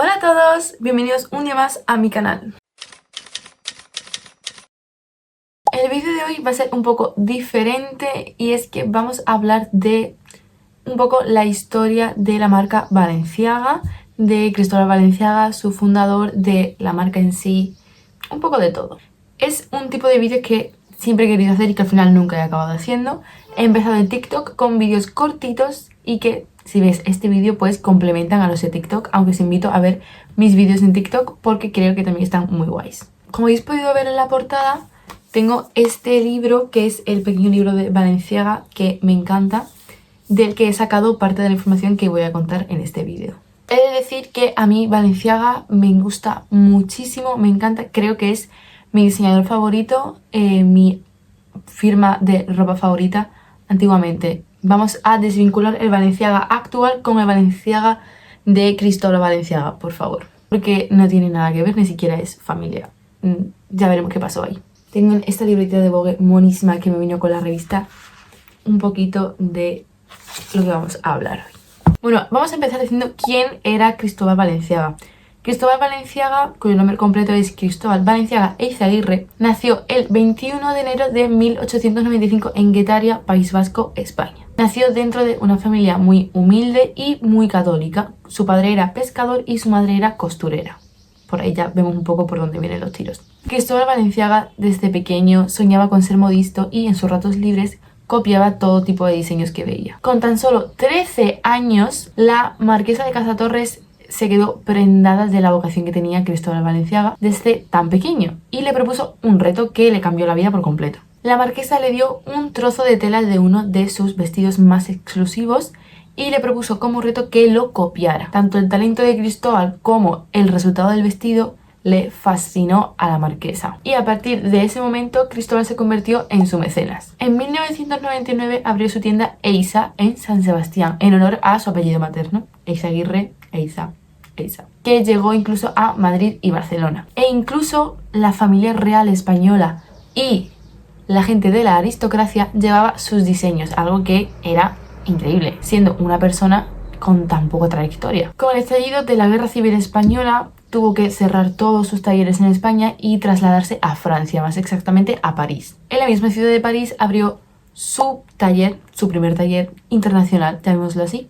Hola a todos, bienvenidos un día más a mi canal. El vídeo de hoy va a ser un poco diferente y es que vamos a hablar de un poco la historia de la marca Balenciaga, de Cristóbal Balenciaga, su fundador, de la marca en sí, un poco de todo. Es un tipo de vídeo que siempre he querido hacer y que al final nunca he acabado haciendo. He empezado en TikTok con vídeos cortitos y que, si ves este vídeo, pues complementan a los de TikTok, aunque os invito a ver mis vídeos en TikTok porque creo que también están muy guays. Como habéis podido ver en la portada, tengo este libro que es el pequeño libro de Balenciaga, que me encanta, del que he sacado parte de la información que voy a contar en este vídeo. He de decir que a mí Balenciaga me gusta muchísimo, me encanta, creo que es mi diseñador favorito, mi firma de ropa favorita antiguamente. Vamos a desvincular el Balenciaga actual con el Balenciaga de Cristóbal Balenciaga, por favor, porque no tiene nada que ver, ni siquiera es familia. Ya veremos qué pasó ahí. Tengo esta libreta de Vogue monísima que me vino con la revista, un poquito de lo que vamos a hablar hoy. Bueno, vamos a empezar diciendo quién era Cristóbal Balenciaga. Cristóbal Balenciaga, cuyo nombre completo es Cristóbal Balenciaga Eizaguirre, nació el 21 de enero de 1895 en Guetaria, País Vasco, España. Nació dentro de una familia muy humilde y muy católica. Su padre era pescador y su madre era costurera. Por ahí ya vemos un poco por dónde vienen los tiros. Cristóbal Balenciaga desde pequeño soñaba con ser modisto y en sus ratos libres copiaba todo tipo de diseños que veía. Con tan solo 13 años, la marquesa de Casatorres se quedó prendada de la vocación que tenía Cristóbal Balenciaga desde tan pequeño y le propuso un reto que le cambió la vida por completo. La marquesa le dio un trozo de tela de uno de sus vestidos más exclusivos y le propuso como reto que lo copiara. Tanto el talento de Cristóbal como el resultado del vestido le fascinó a la marquesa. Y a partir de ese momento, Cristóbal se convirtió en su mecenas. En 1999 abrió su tienda Eiza en San Sebastián, en honor a su apellido materno, Eizaguirre, Eiza, que llegó incluso a Madrid y Barcelona. E incluso la familia real española y la gente de la aristocracia llevaba sus diseños, algo que era increíble, siendo una persona con tan poca trayectoria. Con el estallido de la Guerra Civil Española, tuvo que cerrar todos sus talleres en España y trasladarse a Francia, más exactamente a París. En la misma ciudad de París abrió su taller, su primer taller internacional, llamémoslo así,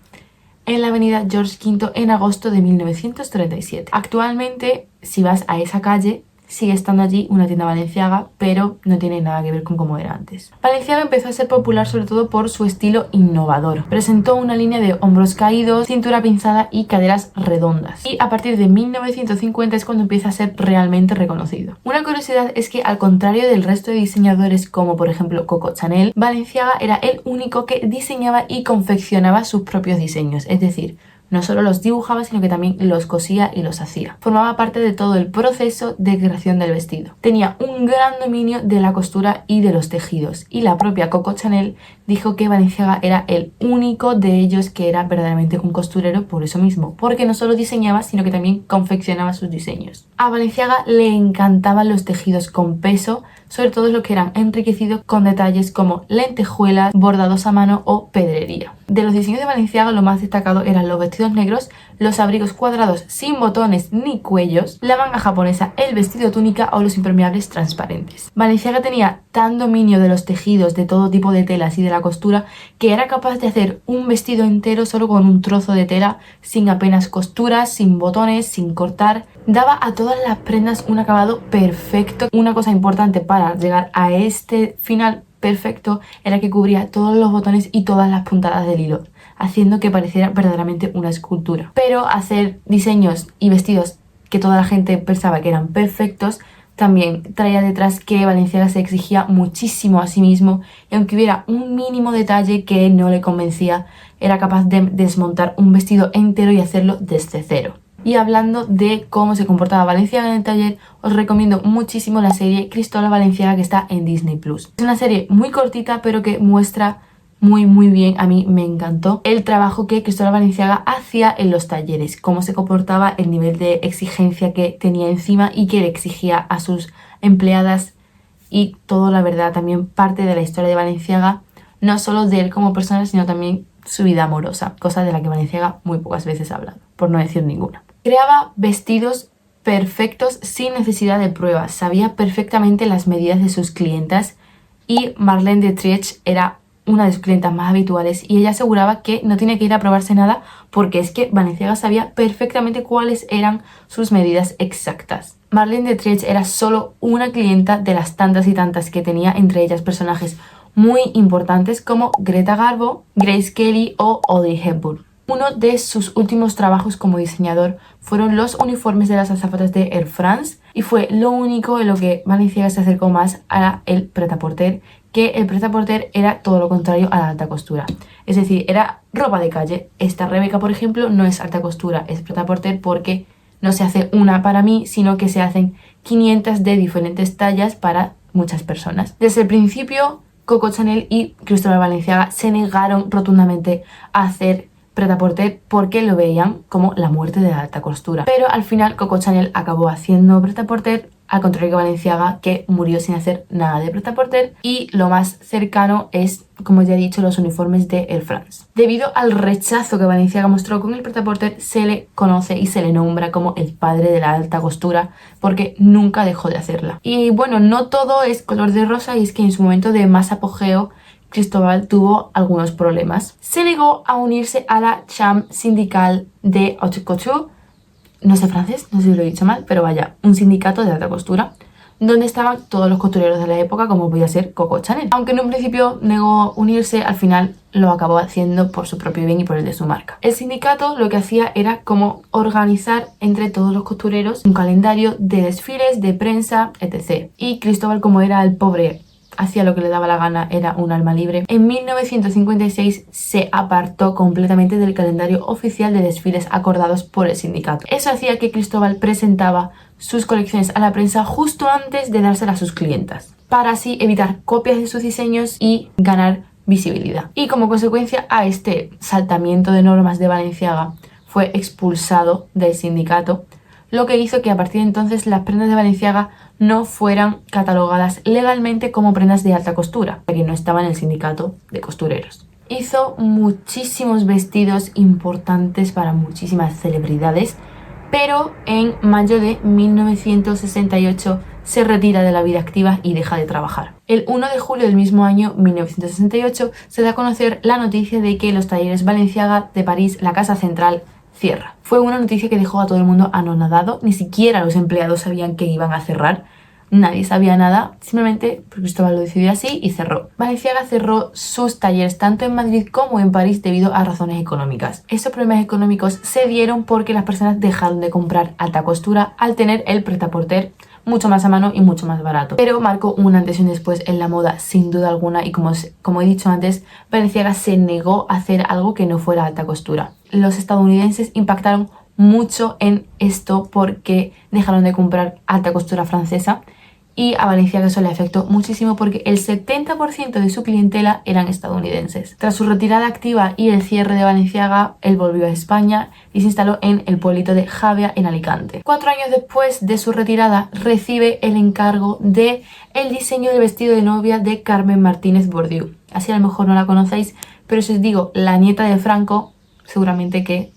en la avenida George V en agosto de 1937. Actualmente, si vas a esa calle, sigue estando allí una tienda Balenciaga, pero no tiene nada que ver con cómo era antes. Balenciaga empezó a ser popular sobre todo por su estilo innovador. Presentó una línea de hombros caídos, cintura pinzada y caderas redondas. Y a partir de 1950 es cuando empieza a ser realmente reconocido. Una curiosidad es que, al contrario del resto de diseñadores como por ejemplo Coco Chanel, Balenciaga era el único que diseñaba y confeccionaba sus propios diseños, es decir, no solo los dibujaba, sino que también los cosía y los hacía. Formaba parte de todo el proceso de creación del vestido. Tenía un gran dominio de la costura y de los tejidos. Y la propia Coco Chanel dijo que Balenciaga era el único de ellos que era verdaderamente un costurero por eso mismo. Porque no solo diseñaba, sino que también confeccionaba sus diseños. A Balenciaga le encantaban los tejidos con peso, sobre todo los que eran enriquecidos con detalles como lentejuelas, bordados a mano o pedrería. De los diseños de Balenciaga, lo más destacado eran los vestidos negros, los abrigos cuadrados sin botones ni cuellos, la manga japonesa, el vestido túnica o los impermeables transparentes. Balenciaga tenía tan dominio de los tejidos, de todo tipo de telas y de la costura, que era capaz de hacer un vestido entero solo con un trozo de tela, sin apenas costuras, sin botones, sin cortar. Daba a todas las prendas un acabado perfecto. Una cosa importante para llegar a este final perfecto era que cubría todos los botones y todas las puntadas del hilo, haciendo que pareciera verdaderamente una escultura. Pero hacer diseños y vestidos que toda la gente pensaba que eran perfectos también traía detrás que Balenciaga se exigía muchísimo a sí mismo, y aunque hubiera un mínimo detalle que no le convencía, era capaz de desmontar un vestido entero y hacerlo desde cero. Y hablando de cómo se comportaba Balenciaga en el taller, os recomiendo muchísimo la serie Cristóbal Balenciaga, que está en Disney+. Es una serie muy cortita, pero que muestra muy bien, a mí me encantó, el trabajo que Cristóbal Balenciaga hacía en los talleres, cómo se comportaba, el nivel de exigencia que tenía encima y que le exigía a sus empleadas, y todo, la verdad, también parte de la historia de Balenciaga, no solo de él como persona, sino también su vida amorosa, cosa de la que Balenciaga muy pocas veces ha hablado, por no decir ninguna. Creaba vestidos perfectos sin necesidad de pruebas, sabía perfectamente las medidas de sus clientas y Marlene Dietrich era una de sus clientas más habituales y ella aseguraba que no tenía que ir a probarse nada porque es que Balenciaga sabía perfectamente cuáles eran sus medidas exactas. Marlene Dietrich era solo una clienta de las tantas y tantas que tenía, entre ellas personajes muy importantes como Greta Garbo, Grace Kelly o Audrey Hepburn. Uno de sus últimos trabajos como diseñador fueron los uniformes de las azafatas de Air France y fue lo único en lo que Balenciaga se acercó más a el prêt-à-porter, que el prêt-à-porter era todo lo contrario a la alta costura. Es decir, era ropa de calle. Esta Rebeca, por ejemplo, no es alta costura, es prêt-à-porter porque no se hace una para mí, sino que se hacen 500 de diferentes tallas para muchas personas. Desde el principio, Coco Chanel y Cristóbal Balenciaga se negaron rotundamente a hacer prêt-à-porter porque lo veían como la muerte de la alta costura. Pero al final Coco Chanel acabó haciendo prêt-à-porter, al contrario que Balenciaga, que murió sin hacer nada de prêt-à-porter, y lo más cercano es, como ya he dicho, los uniformes de Air France. Debido al rechazo que Balenciaga mostró con el prêt-à-porter, se le conoce y se le nombra como el padre de la alta costura porque nunca dejó de hacerla. Y bueno, no todo es color de rosa, y es que en su momento de más apogeo Cristóbal tuvo algunos problemas. Se negó a unirse a la Chambre Syndicale de Haute Couture, no sé francés, no sé si lo he dicho mal, pero vaya, un sindicato de alta costura, donde estaban todos los costureros de la época, como podía ser Coco Chanel. Aunque en un principio negó unirse, al final lo acabó haciendo por su propio bien y por el de su marca. El sindicato lo que hacía era como organizar entre todos los costureros un calendario de desfiles, de prensa, etc. Y Cristóbal, como era el pobre, hacía lo que le daba la gana, era un alma libre, en 1956 se apartó completamente del calendario oficial de desfiles acordados por el sindicato. Eso hacía que Cristóbal presentaba sus colecciones a la prensa justo antes de dárselas a sus clientas, para así evitar copias de sus diseños y ganar visibilidad. Y como consecuencia a este saltamiento de normas de Balenciaga, fue expulsado del sindicato, lo que hizo que a partir de entonces las prendas de Balenciaga no fueran catalogadas legalmente como prendas de alta costura, ya que no estaba en el sindicato de costureros. Hizo muchísimos vestidos importantes para muchísimas celebridades, pero en mayo de 1968 se retira de la vida activa y deja de trabajar. El 1 de julio del mismo año, 1968, se da a conocer la noticia de que los talleres Balenciaga de París, la casa central, cierra. Fue una noticia que dejó a todo el mundo anonadado, ni siquiera los empleados sabían que iban a cerrar, nadie sabía nada, simplemente Cristóbal lo decidió así y cerró. Balenciaga cerró sus talleres tanto en Madrid como en París debido a razones económicas. Estos problemas económicos se dieron porque las personas dejaron de comprar alta costura al tener el prêt-à-porter mucho más a mano y mucho más barato. Pero marcó un antes y un después en la moda, sin duda alguna, y como he dicho antes, Balenciaga se negó a hacer algo que no fuera alta costura. Los estadounidenses impactaron mucho en esto porque dejaron de comprar alta costura francesa, y a Balenciaga eso le afectó muchísimo porque el 70% de su clientela eran estadounidenses. Tras su retirada activa y el cierre de Balenciaga, él volvió a España y se instaló en el pueblito de Javia, en Alicante. 4 años después de su retirada, recibe el encargo de el diseño del vestido de novia de Carmen Martínez Bourdieu. Así a lo mejor no la conocéis, pero si os digo la nieta de Franco, seguramente que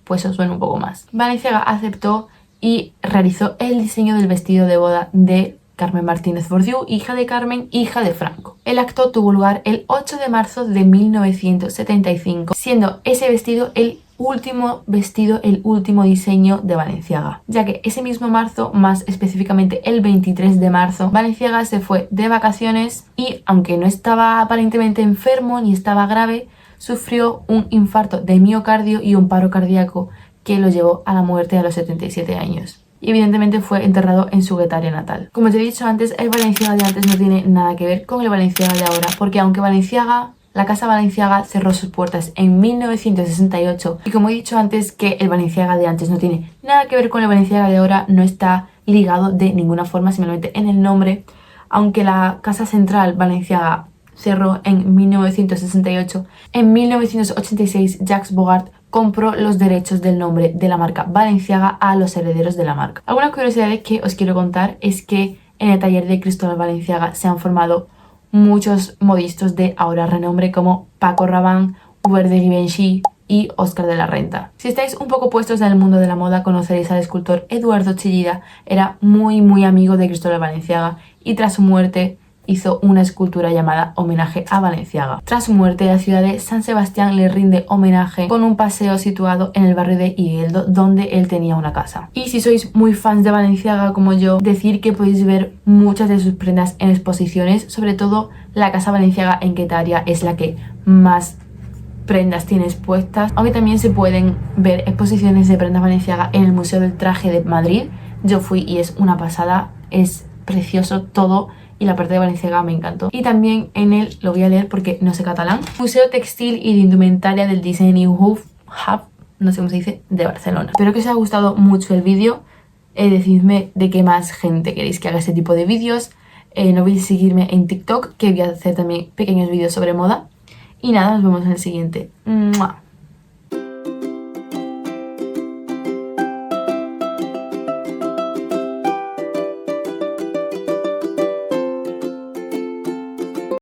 pues os suena un poco más. Balenciaga aceptó y realizó el diseño del vestido de boda de Carmen Martínez Bourdieu, hija de Carmen, hija de Franco. El acto tuvo lugar el 8 de marzo de 1975, siendo ese vestido el último vestido, el último diseño de Balenciaga, ya que ese mismo marzo, más específicamente el 23 de marzo, Balenciaga se fue de vacaciones y, aunque no estaba aparentemente enfermo ni estaba grave, sufrió un infarto de miocardio y un paro cardíaco que lo llevó a la muerte a los 77 años. Y evidentemente fue enterrado en su Guetaria natal. Como te he dicho antes, el Balenciaga de antes no tiene nada que ver con el Balenciaga de ahora, porque aunque la casa Balenciaga cerró sus puertas en 1968, y como he dicho antes que el Balenciaga de antes no tiene nada que ver con el Balenciaga de ahora, no está ligado de ninguna forma, simplemente en el nombre. Aunque la casa central Balenciaga cerró en 1968, en 1986 Jacques Bogart compró los derechos del nombre de la marca Balenciaga a los herederos de la marca. Algunas curiosidades que os quiero contar es que en el taller de Cristóbal Balenciaga se han formado muchos modistas de ahora renombre como Paco Rabanne, Hubert de Givenchy, y Óscar de la Renta. Si estáis un poco puestos en el mundo de la moda, conoceréis al escultor Eduardo Chillida. Era muy amigo de Cristóbal Balenciaga y tras su muerte hizo una escultura llamada Homenaje a Balenciaga. Tras su muerte, la ciudad de San Sebastián le rinde homenaje con un paseo situado en el barrio de Higueldo, donde él tenía una casa. Y si sois muy fans de Balenciaga como yo, decir que podéis ver muchas de sus prendas en exposiciones, sobre todo la Casa Balenciaga en Guetaria es la que más prendas tiene expuestas, aunque también se pueden ver exposiciones de prendas Balenciaga en el Museo del Traje de Madrid. Yo fui y es una pasada, es precioso todo. Y la parte de Balenciaga me encantó. Y también en el, lo voy a leer porque no sé catalán, Museo Textil y de Indumentaria del Design Hub, no sé cómo se dice, de Barcelona. Espero que os haya gustado mucho el vídeo. Decidme de qué más gente queréis que haga este tipo de vídeos. No olvidéis seguirme en TikTok, que voy a hacer también pequeños vídeos sobre moda. Y nada, nos vemos en el siguiente. ¡Mua!